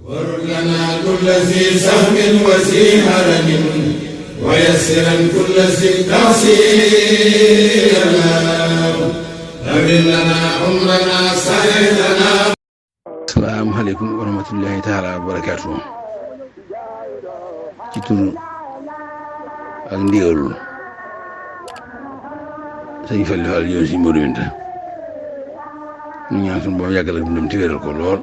ورد لنا كل ذي سهم وذي هرم ويسرا كل ذي تعسير أبن لنا عمرنا سعيدنا. السلام عليكم ورحمة الله تعالى وبركاته. ci turu ak ndigalul sëñ Fallu Fall yoon si Modou Binta ñu ñaan suñu borom yàggal ak dundam ci wéral ko lool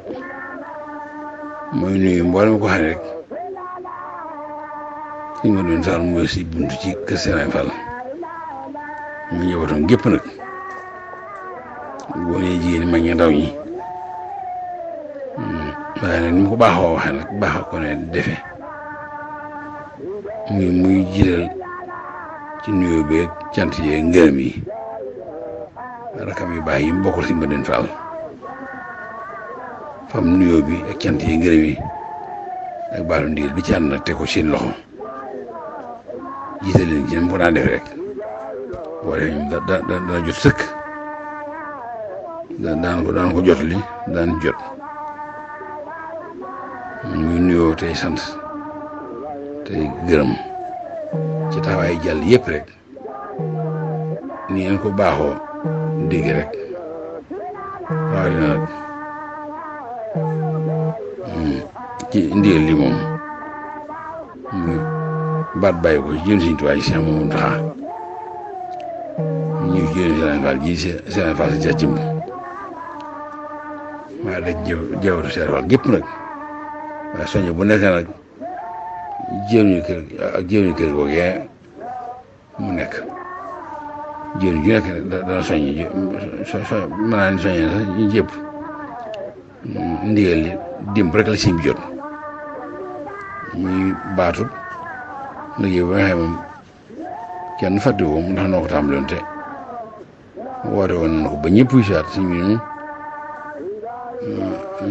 mooy nuyu mboolem ko xam ne rek sëñ Modou Binta Fall mooy si buntu ci kër Serigne Fall ñu njabootam gépp nag góor ñi jigéen ñi mag ñi ndaw ñi waaye nag ni mu ko baaxoo waxee nag baaxoo ko ne defe muy jiital ci nuyoo beeg cant yeeg ngërëm yi rakam yu baax yi mu bokkul si Modou Binta Fall fam nuyoo bi ak cant yeeg ngërëm yi ak baalu ndigal bi ci ànd nag teg ko seen loxo jiital leen ci ni mu ko daan def rek boo defee ñoom dana jot sëkk daan ko jotali daan jot muy nuyoo tey sant tey gërëm ci taxawaay jàll yëpp rek ni ngeen ko baaxoo dégg rek waaw dina nag ci ndigal li moom muy baat bàyyi ko jëm Sëriñ Tuubaa ci moom taxaa ñu jëm Serigne Fall ji Serigne Fall si ca cimb waaye da jawatu Serigne Fall gépp nag waaye soññ bu nekk nag jëwriñu kër googee mu nekk jëwriñ ju nekk dana soññ mën naa ni soññee sax ñu jëpp ndigal li dimb rek la siñ bi jot muy baatu liggéey ba nga xam moom kenn fàtte ko ndax noo ko tàmbaloon te woote woon nañ ko ba ñëpp yu saat siñ bi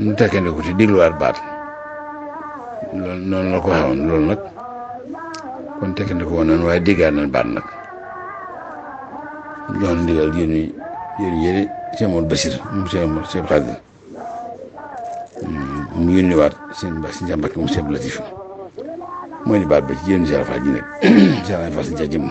ñu tekkande ko ci dégluwaat baat loolu noonu la ko waxoon loolu nag kon tekkandi ko woon noonu waaye déggaat nañ baat nag jox na ndigal yéen Cheikh Modou Bassir moom Cheikh Khadir mu yónniwaat seen Mbàkke moom Cheikh Latif mooy ni baat ba ci yéen Cheikh Fall ji nekk Cheikh Fall si jajëm